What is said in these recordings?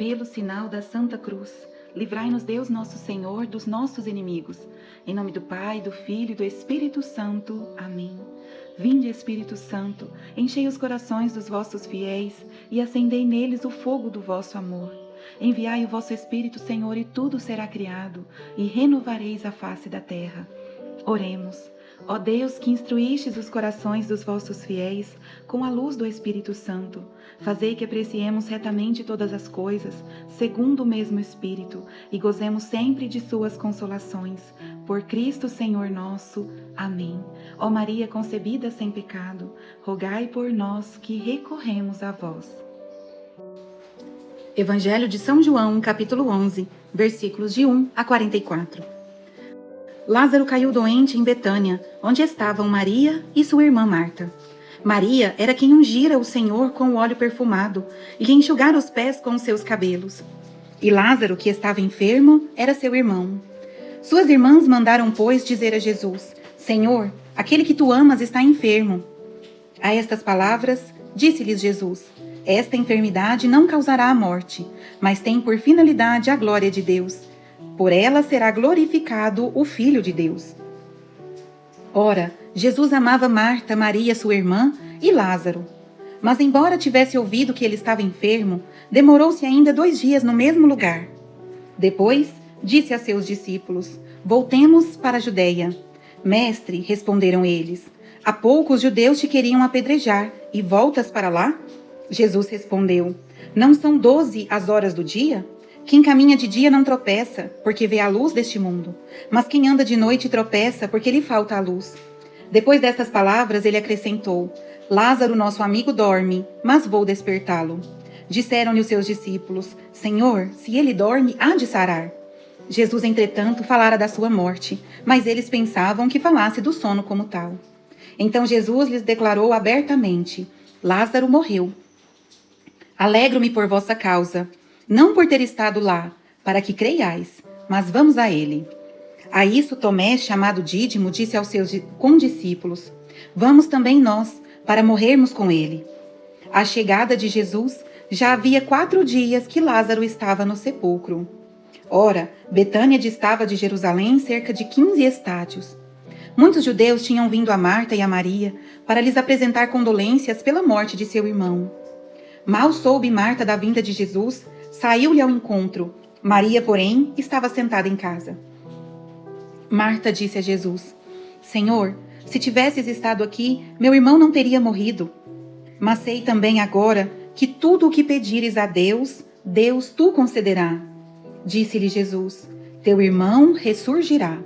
Pelo sinal da Santa Cruz, livrai-nos Deus nosso Senhor dos nossos inimigos. Em nome do Pai, do Filho e do Espírito Santo. Amém. Vinde, Espírito Santo, enchei os corações dos vossos fiéis e acendei neles o fogo do vosso amor. Enviai o vosso Espírito, Senhor, e tudo será criado, e renovareis a face da terra. Oremos. Ó Deus, que instruístes os corações dos vossos fiéis com a luz do Espírito Santo, fazei que apreciemos retamente todas as coisas, segundo o mesmo Espírito, e gozemos sempre de suas consolações. Por Cristo Senhor nosso. Amém. Ó Maria concebida sem pecado, rogai por nós que recorremos a vós. Evangelho de São João, capítulo 11, versículos de 1 a 44. Lázaro caiu doente em Betânia, onde estavam Maria e sua irmã Marta. Maria era quem ungira o Senhor com o óleo perfumado e lhe enxugara os pés com os seus cabelos. E Lázaro, que estava enfermo, era seu irmão. Suas irmãs mandaram, pois, dizer a Jesus: Senhor, aquele que tu amas está enfermo. A estas palavras, disse-lhes Jesus: Esta enfermidade não causará a morte, mas tem por finalidade a glória de Deus. Por ela será glorificado o Filho de Deus. Ora, Jesus amava Marta, Maria, sua irmã, e Lázaro. Mas embora tivesse ouvido que ele estava enfermo, demorou-se ainda 2 dias no mesmo lugar. Depois, disse a seus discípulos: Voltemos para a Judeia. Mestre, responderam eles, há pouco os judeus te queriam apedrejar, e voltas para lá? Jesus respondeu: Não são 12 as horas do dia? Quem caminha de dia não tropeça, porque vê a luz deste mundo. Mas quem anda de noite tropeça, porque lhe falta a luz. Depois destas palavras, ele acrescentou: Lázaro, nosso amigo, dorme, mas vou despertá-lo. Disseram-lhe os seus discípulos: Senhor, se ele dorme, há de sarar. Jesus, entretanto, falara da sua morte, mas eles pensavam que falasse do sono como tal. Então Jesus lhes declarou abertamente: Lázaro morreu. Alegro-me por vossa causa, não por ter estado lá, para que creiais, mas vamos a ele. A isso Tomé, chamado Dídimo, disse aos seus condiscípulos: Vamos também nós, para morrermos com ele. À chegada de Jesus, já havia 4 dias que Lázaro estava no sepulcro. Ora, Betânia distava de Jerusalém cerca de 15 estádios. Muitos judeus tinham vindo a Marta e a Maria para lhes apresentar condolências pela morte de seu irmão. Mal soube Marta da vinda de Jesus, saiu-lhe ao encontro. Maria, porém, estava sentada em casa. Marta disse a Jesus: Senhor, se tivesses estado aqui, meu irmão não teria morrido. Mas sei também agora que tudo o que pedires a Deus, Deus tu concederá. Disse-lhe Jesus: Teu irmão ressurgirá.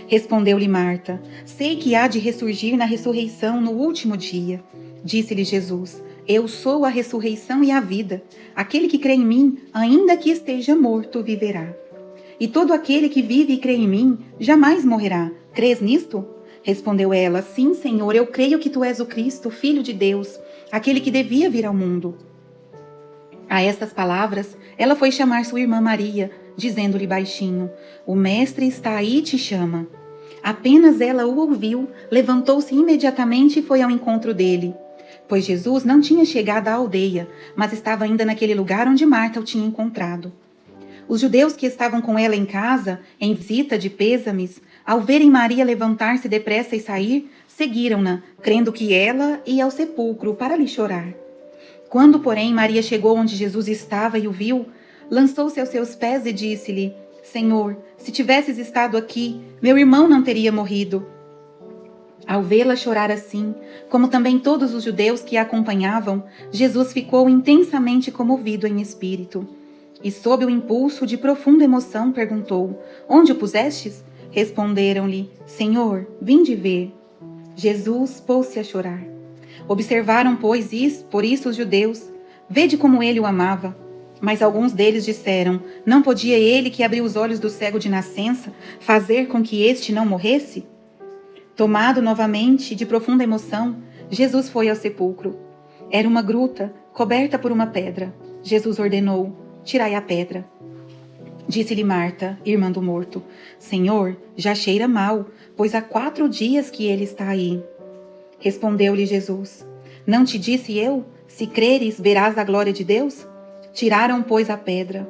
Respondeu-lhe Marta: Sei que há de ressurgir na ressurreição no último dia. Disse-lhe Jesus: Eu sou a ressurreição e a vida. Aquele que crê em mim, ainda que esteja morto, viverá. E todo aquele que vive e crê em mim, jamais morrerá. Crês nisto? Respondeu ela: Sim, Senhor, eu creio que tu és o Cristo, Filho de Deus, aquele que devia vir ao mundo. A estas palavras, ela foi chamar sua irmã Maria, dizendo-lhe baixinho: O mestre está aí e te chama. Apenas ela o ouviu, levantou-se imediatamente e foi ao encontro dele. Pois Jesus não tinha chegado à aldeia, mas estava ainda naquele lugar onde Marta o tinha encontrado. Os judeus que estavam com ela em casa, em visita de pêsames, ao verem Maria levantar-se depressa e sair, seguiram-na, crendo que ela ia ao sepulcro para lhe chorar. Quando, porém, Maria chegou onde Jesus estava e o viu, lançou-se aos seus pés e disse-lhe: Senhor, se tivesses estado aqui, meu irmão não teria morrido. Ao vê-la chorar assim, como também todos os judeus que a acompanhavam, Jesus ficou intensamente comovido em espírito. E, sob o impulso de profunda emoção, perguntou: Onde o pusestes? Responderam-lhe: Senhor, vinde ver. Jesus pôs-se a chorar. Observaram, pois, por isso os judeus: Vede como ele o amava. Mas alguns deles disseram: Não podia ele, que abriu os olhos do cego de nascença, fazer com que este não morresse? Tomado novamente de profunda emoção, Jesus foi ao sepulcro. Era uma gruta, coberta por uma pedra. Jesus ordenou: Tirai a pedra. Disse-lhe Marta, irmã do morto: Senhor, já cheira mal, pois há 4 dias que ele está aí. Respondeu-lhe Jesus: Não te disse eu, se creres, verás a glória de Deus? Tiraram, pois, a pedra.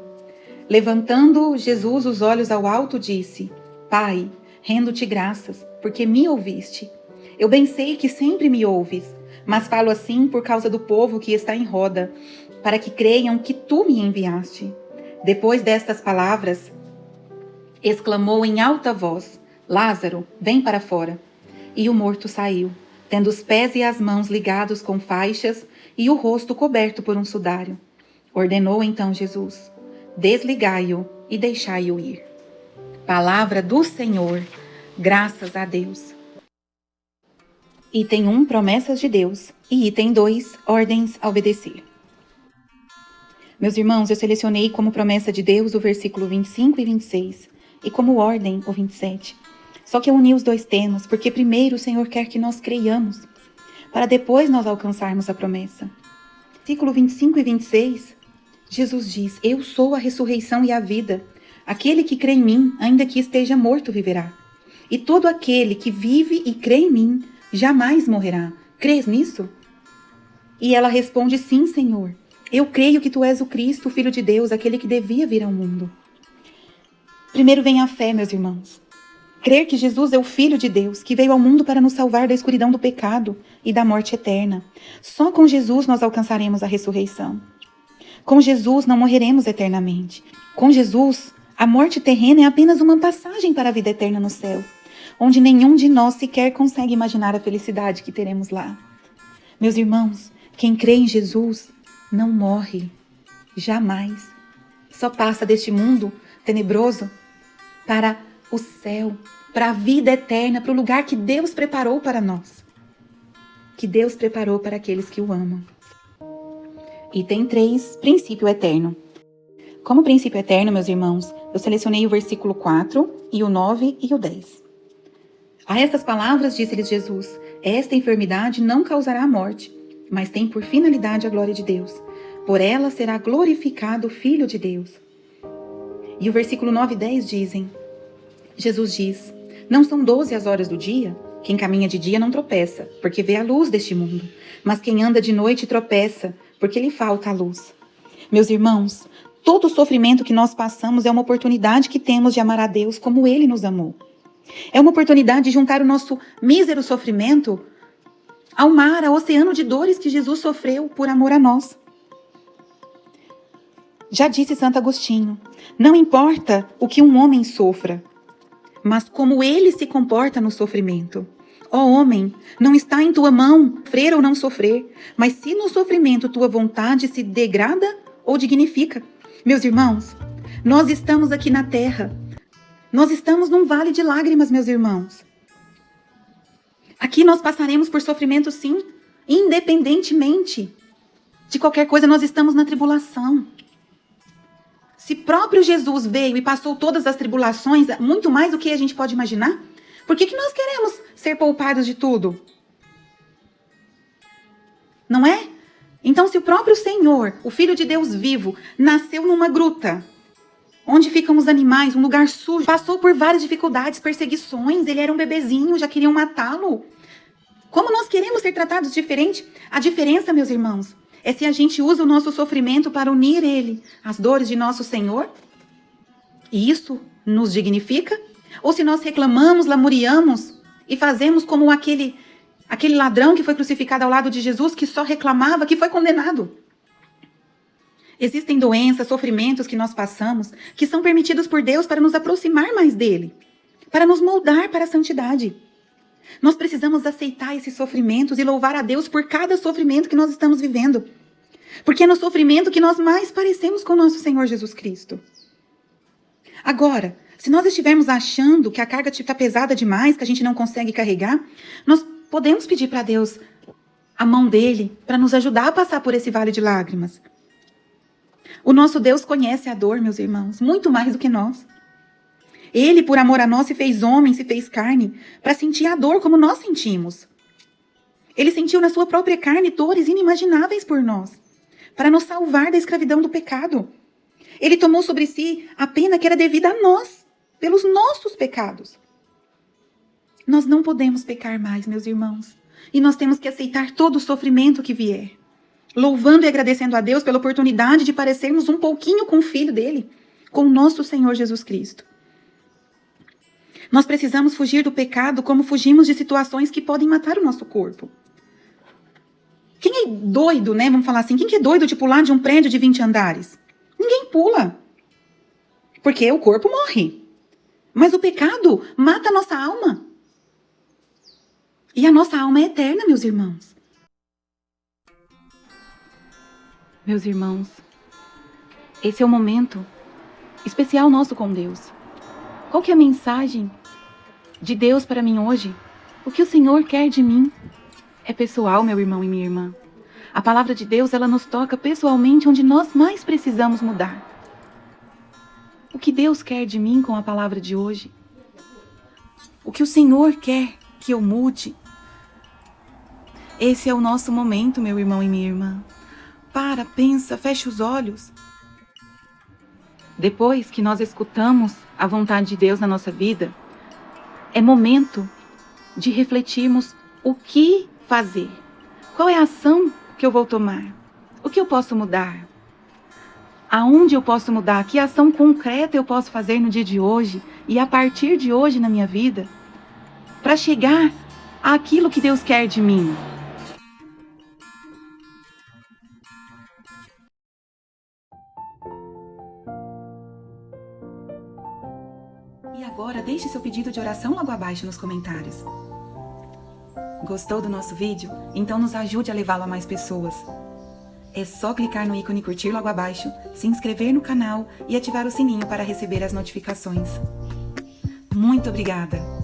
Levantando Jesus os olhos ao alto, disse: Pai, rendo-te graças, porque me ouviste. Eu bem sei que sempre me ouves, mas falo assim por causa do povo que está em roda, para que creiam que tu me enviaste. Depois destas palavras, exclamou em alta voz: Lázaro, vem para fora. E o morto saiu, tendo os pés e as mãos ligados com faixas e o rosto coberto por um sudário. Ordenou então Jesus: Desligai-o e deixai-o ir. Palavra do Senhor. Graças a Deus. Item 1, promessas de Deus. E item 2, ordens a obedecer. Meus irmãos, eu selecionei como promessa de Deus o versículo 25 e 26 e como ordem o 27. Só que eu uni os dois temas porque primeiro o Senhor quer que nós creiamos, para depois nós alcançarmos a promessa. Versículo 25 e 26, Jesus diz: Eu sou a ressurreição e a vida. Aquele que crê em mim, ainda que esteja morto, viverá. E todo aquele que vive e crê em mim, jamais morrerá. Crês nisso? E ela responde: Sim, Senhor. Eu creio que tu és o Cristo, o Filho de Deus, aquele que devia vir ao mundo. Primeiro vem a fé, meus irmãos. Crer que Jesus é o Filho de Deus, que veio ao mundo para nos salvar da escuridão do pecado e da morte eterna. Só com Jesus nós alcançaremos a ressurreição. Com Jesus não morreremos eternamente. Com Jesus, a morte terrena é apenas uma passagem para a vida eterna no céu, onde nenhum de nós sequer consegue imaginar a felicidade que teremos lá. Meus irmãos, quem crê em Jesus não morre, jamais. Só passa deste mundo tenebroso para o céu, para a vida eterna, para o lugar que Deus preparou para nós. Que Deus preparou para aqueles que o amam. Item 3, princípio eterno. Como princípio eterno, meus irmãos, eu selecionei o versículo 4 e o 9 e o 10. A estas palavras disse-lhes Jesus: Esta enfermidade não causará a morte, mas tem por finalidade a glória de Deus. Por ela será glorificado o Filho de Deus. E o versículo 9 e 10 dizem: Jesus diz: Não são 12 as horas do dia? Quem caminha de dia não tropeça, porque vê a luz deste mundo. Mas quem anda de noite tropeça, porque lhe falta a luz. Meus irmãos, todo o sofrimento que nós passamos é uma oportunidade que temos de amar a Deus como Ele nos amou. É uma oportunidade de juntar o nosso mísero sofrimento ao mar, ao oceano de dores que Jesus sofreu por amor a nós. Já disse Santo Agostinho: Não importa o que um homem sofra, mas como ele se comporta no sofrimento. Ó homem, não está em tua mão sofrer ou não sofrer, mas se no sofrimento tua vontade se degrada ou dignifica. Meus irmãos, nós estamos aqui na terra. Nós estamos num vale de lágrimas, meus irmãos. Aqui nós passaremos por sofrimento, sim, independentemente de qualquer coisa, nós estamos na tribulação. Se próprio Jesus veio e passou todas as tribulações, muito mais do que a gente pode imaginar, por que nós queremos ser poupados de tudo? Não é? Então, se o próprio Senhor, o Filho de Deus vivo, nasceu numa gruta, onde ficam os animais, um lugar sujo, passou por várias dificuldades, perseguições, ele era um bebezinho, já queriam matá-lo. Como nós queremos ser tratados diferente? A diferença, meus irmãos, é se a gente usa o nosso sofrimento para unir ele às dores de nosso Senhor, e isso nos dignifica, ou se nós reclamamos, lamuriamos e fazemos como aquele ladrão que foi crucificado ao lado de Jesus, que só reclamava, que foi condenado. Existem doenças, sofrimentos que nós passamos, que são permitidos por Deus para nos aproximar mais dele, para nos moldar para a santidade. Nós precisamos aceitar esses sofrimentos e louvar a Deus por cada sofrimento que nós estamos vivendo. Porque é no sofrimento que nós mais parecemos com o nosso Senhor Jesus Cristo. Agora, se nós estivermos achando que a carga está pesada demais, que a gente não consegue carregar, nós podemos pedir para Deus a mão dele para nos ajudar a passar por esse vale de lágrimas. O nosso Deus conhece a dor, meus irmãos, muito mais do que nós. Ele, por amor a nós, se fez homem, se fez carne, para sentir a dor como nós sentimos. Ele sentiu na sua própria carne dores inimagináveis por nós, para nos salvar da escravidão do pecado. Ele tomou sobre si a pena que era devida a nós, pelos nossos pecados. Nós não podemos pecar mais, meus irmãos, e nós temos que aceitar todo o sofrimento que vier. louvando e agradecendo a Deus pela oportunidade de parecermos um pouquinho com o Filho dele, com o nosso Senhor Jesus Cristo. Nós precisamos fugir do pecado como fugimos de situações que podem matar o nosso corpo. Quem é doido, né? Vamos falar assim, quem que é doido de pular de um prédio de 20 andares? Ninguém pula. Porque o corpo morre. Mas o pecado mata a nossa alma. E a nossa alma é eterna, meus irmãos. Meus irmãos, esse é o momento especial nosso com Deus. Qual que é a mensagem de Deus para mim hoje? O que o Senhor quer de mim? É pessoal, meu irmão e minha irmã. A palavra de Deus, ela nos toca pessoalmente onde nós mais precisamos mudar. O que Deus quer de mim com a palavra de hoje? O que o Senhor quer que eu mude? Esse é o nosso momento, meu irmão e minha irmã. Para, pensa, fecha os olhos. Depois que nós escutamos a vontade de Deus na nossa vida, é momento de refletirmos o que fazer. Qual é a ação que eu vou tomar? O que eu posso mudar? Aonde eu posso mudar? Que ação concreta eu posso fazer no dia de hoje e a partir de hoje na minha vida para chegar àquilo que Deus quer de mim? E agora deixe seu pedido de oração logo abaixo nos comentários. Gostou do nosso vídeo? Então nos ajude a levá-lo a mais pessoas. É só clicar no ícone curtir logo abaixo, se inscrever no canal e ativar o sininho para receber as notificações. Muito obrigada!